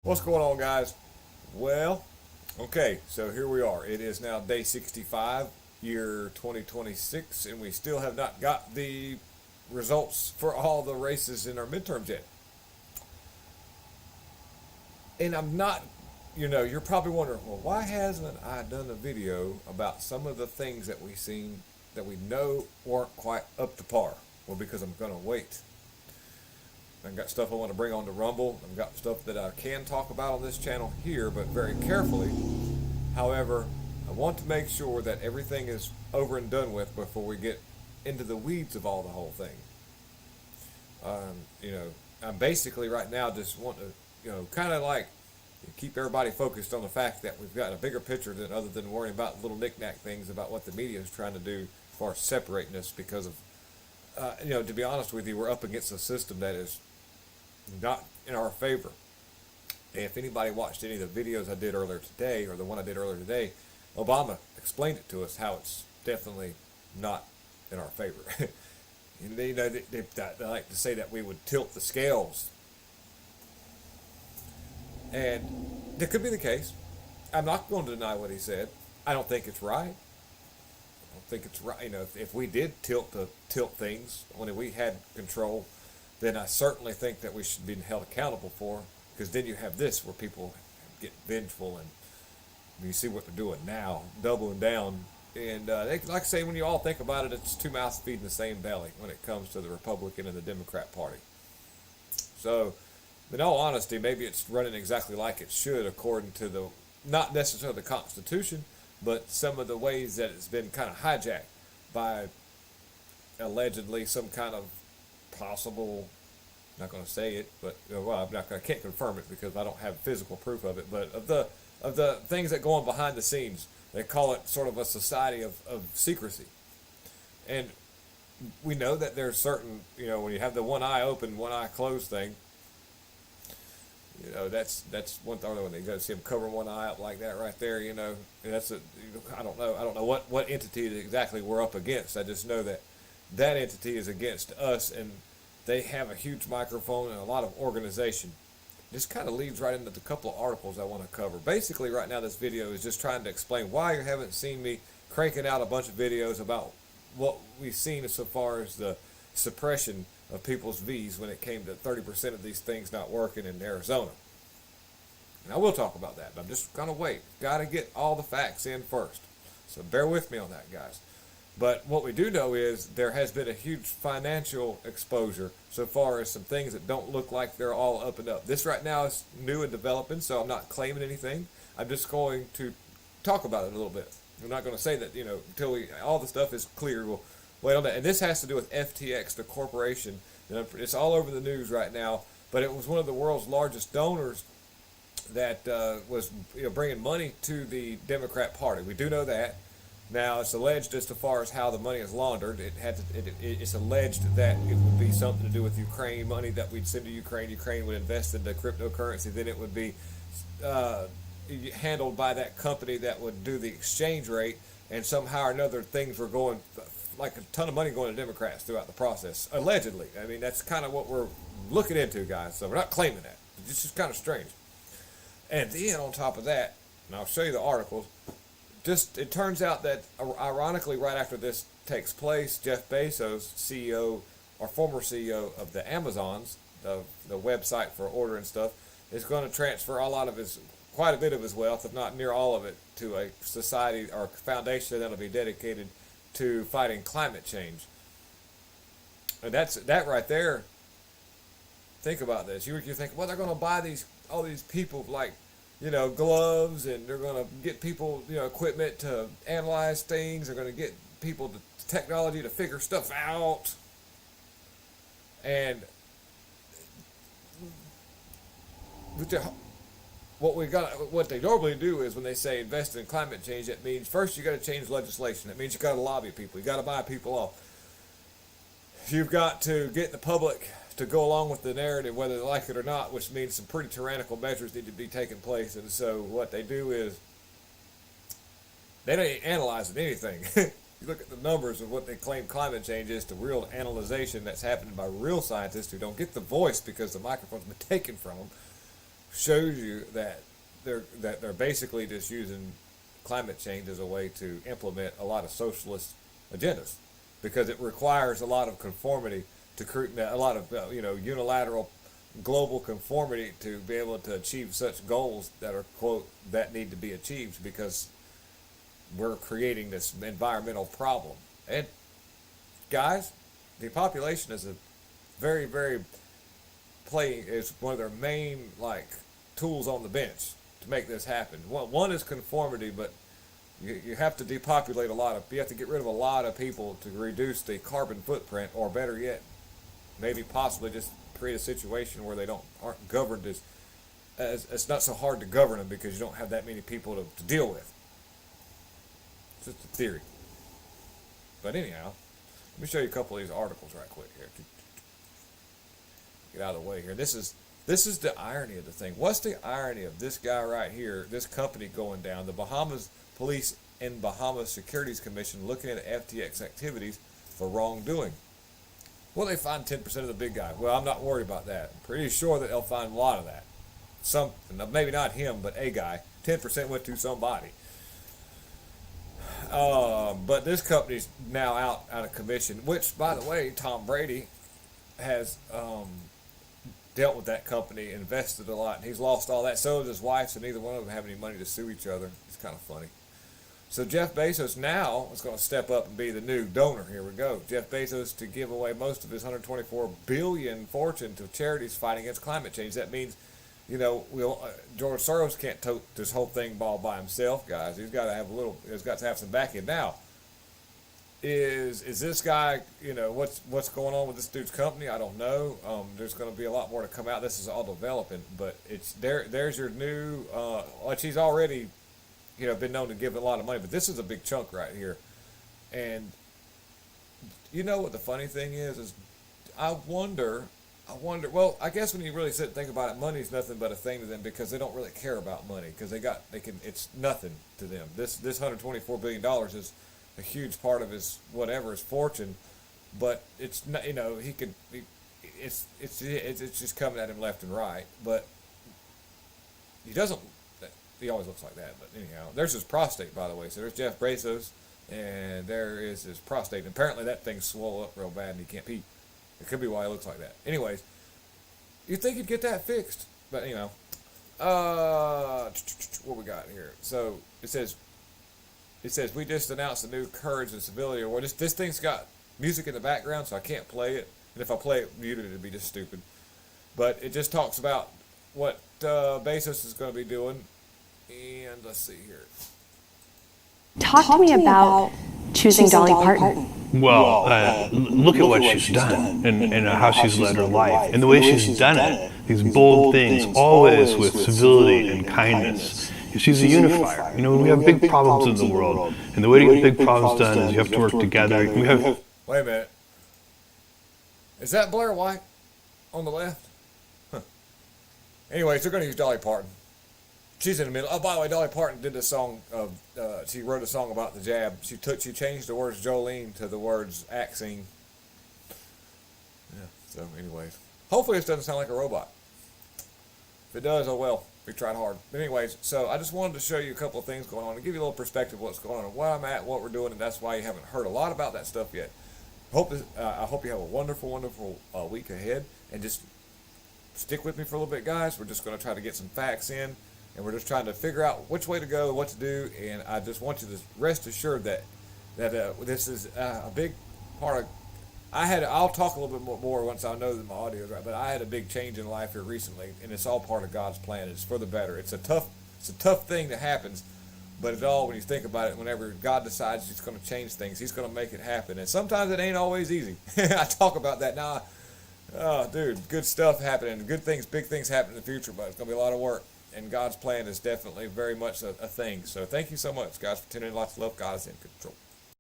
What's going on, guys? Well, okay, so here we are. It is now day 65, year 2026, and we still have not got the results for all the races in our midterms yet. And I'm not, you're probably wondering, well, why hasn't I done a video about some of the things that we've seen that we know weren't quite up to par? Well, because I'm going to wait. I've got stuff I want to bring on to Rumble. I've got stuff that I can talk about on this channel here, but very carefully. However, I want to make sure that everything is over and done with before we get into the weeds of all the whole thing. Um, you know, I'm basically right now just want to, kind of like keep everybody focused on the fact that we've got a bigger picture than other than worrying about little knick-knack things about what the media is trying to do as far as separating us because of, to be honest with you, we're up against a system that is not in our favor. If anybody watched any of the videos I did earlier today, or the one I did earlier today, Obama explained it to us how it's definitely not in our favor. And they like to say that we would tilt the scales, and that could be the case. I'm not going to deny what he said. I don't think it's right. I don't think it's right. If we did tilt things when we had control, then I certainly think that we should be held accountable for. Because then you have this where people get vengeful and you see what they're doing now, doubling down. And like I say, when you all think about it, it's two mouths feeding the same belly when it comes to the Republican and the Democrat Party. So, in all honesty, maybe it's running exactly like it should according to not necessarily the Constitution, but some of the ways that it's been kind of hijacked by allegedly some kind of possible, not going to say it, but I can't confirm it because I don't have physical proof of it, but of the things that go on behind the scenes. They call it sort of a society of secrecy. And we know that there's certain, when you have the one eye open, one eye closed thing, that's one thing when they go see them covering one eye up like that right there, and that's I don't know what entity exactly we're up against. I just know that entity is against us, and they have a huge microphone and a lot of organization. This kind of leads right into the couple of articles I want to cover. Basically, right now, this video is just trying to explain why you haven't seen me cranking out a bunch of videos about what we've seen so far as the suppression of people's V's when it came to 30% of these things not working in Arizona. And I will talk about that, but I'm just going to wait. Got to get all the facts in first. So bear with me on that, guys. But what we do know is there has been a huge financial exposure so far as some things that don't look like they're all up and up. This right now is new and developing, so I'm not claiming anything. I'm just going to talk about it a little bit. I'm not going to say that, until all the stuff is clear, we'll wait on that. And this has to do with FTX, the corporation. It's all over the news right now, but it was one of the world's largest donors that was bringing money to the Democrat Party. We do know that. Now, it's alleged as far as how the money is laundered. It's alleged that it would be something to do with Ukraine, money that we'd send to Ukraine. Ukraine would invest into cryptocurrency. Then it would be handled by that company that would do the exchange rate. And somehow or another, things were going, like a ton of money going to Democrats throughout the process. Allegedly. I mean, that's kind of what we're looking into, guys. So we're not claiming that. It's just kind of strange. And then on top of that, and I'll show you the articles, it turns out that, ironically, right after this takes place, Jeff Bezos, CEO or former CEO of the Amazons, the website for ordering stuff, is going to transfer quite a bit of his wealth, if not near all of it, to a society or foundation that'll be dedicated to fighting climate change. And that right there. Think about this. You think, well, they're going to buy all these people like, gloves, and they're going to get people, equipment to analyze things. They're going to get people the technology to figure stuff out. And what they normally do is when they say invest in climate change, that means first you got to change legislation. That means you got to lobby people. You got to buy people off. You've got to get the public to go along with the narrative, whether they like it or not, which means some pretty tyrannical measures need to be taking place. And so what they do is they don't analyze anything. You look at the numbers of what they claim climate change is to real analyzation that's happening by real scientists who don't get the voice because the microphone's been taken from them. shows you that they're basically just using climate change as a way to implement a lot of socialist agendas, because it requires a lot of conformity to create a lot of unilateral global conformity to be able to achieve such goals that are, quote, that need to be achieved, because we're creating this environmental problem. And guys, depopulation is a very, very is one of their main tools on the bench to make this happen. One is conformity, but you have to depopulate you have to get rid of a lot of people to reduce the carbon footprint, or better yet, maybe possibly just create a situation where they aren't governed as it's not so hard to govern them, because you don't have that many people to deal with. It's just a theory. But anyhow, let me show you a couple of these articles right quick here. Get out of the way here. This is the irony of the thing. What's the irony of this guy right here, this company going down? The Bahamas Police and Bahamas Securities Commission looking at FTX activities for wrongdoing. Well, they find 10% of the big guy. Well, I'm not worried about that. I'm pretty sure that they'll find a lot of that. Maybe not him, but a guy. 10% went to somebody. But this company's now out of commission, which, by the way, Tom Brady has dealt with that company, invested a lot, and he's lost all that. So does his wife, so neither one of them have any money to sue each other. It's kind of funny. So Jeff Bezos now is going to step up and be the new donor. Here we go. Jeff Bezos to give away most of his $124 billion fortune to charities fighting against climate change. That means, George Soros can't tote this whole thing all by himself, guys. He's got to have some backing. Now, is this guy, what's going on with this dude's company? I don't know. There's going to be a lot more to come out. This is all developing, but it's there's your new, he's already, been known to give a lot of money, but this is a big chunk right here. And what the funny thing is I wonder, well, I guess when you really sit and think about it, money's nothing but a thing to them, because they don't really care about money, because it's nothing to them. This $124 billion is a huge part of his fortune, but it's not, it's just coming at him left and right, but he always looks like that. But anyhow, there's his prostate, by the way. So there's Jeff Bezos, and there is his prostate. And apparently that thing's swollen up real bad and he can't pee. It could be why he looks like that. Anyways, you'd think he'd get that fixed. But, what we got here? So it says, we just announced the new Courage and Civility Award. This thing's got music in the background, so I can't play it. And if I play it muted, it'd be just stupid. But it just talks about what Bezos is going to be doing. And let's see here. Talk to me about choosing Dolly Parton. Well, look at what she's done and how she's led her life. And the way she's done it, these bold things, always with civility and kindness. She's a unifier. We have big problems in the world. And the way to get big problems done is you have to work together. Wait a minute. Is that Blair White on the left? Huh. Anyways, they're going to use Dolly Parton. She's in the middle. Oh, by the way, Dolly Parton did this song she wrote a song about the jab. She changed the words Jolene to the words Axine. Yeah, so anyways. Hopefully this doesn't sound like a robot. If it does, oh well. We tried hard. But anyways, so I just wanted to show you a couple of things going on and give you a little perspective of what's going on and where I'm at, what we're doing, and that's why you haven't heard a lot about that stuff yet. I hope you have a wonderful, wonderful week ahead, and just stick with me for a little bit, guys. We're just going to try to get some facts in. And we're just trying to figure out which way to go, what to do, and I just want you to rest assured that this is a big part of. I'll talk a little bit more once I know that my audio is right. But I had a big change in life here recently, and it's all part of God's plan. It's for the better. It's a tough thing that happens, but when you think about it, whenever God decides He's going to change things, He's going to make it happen. And sometimes it ain't always easy. I talk about that now. Oh, dude, good stuff happening, good things, big things happen in the future, but it's going to be a lot of work. And God's plan is definitely very much a thing. So thank you so much, guys, for tuning in. Lots of love. God is in control.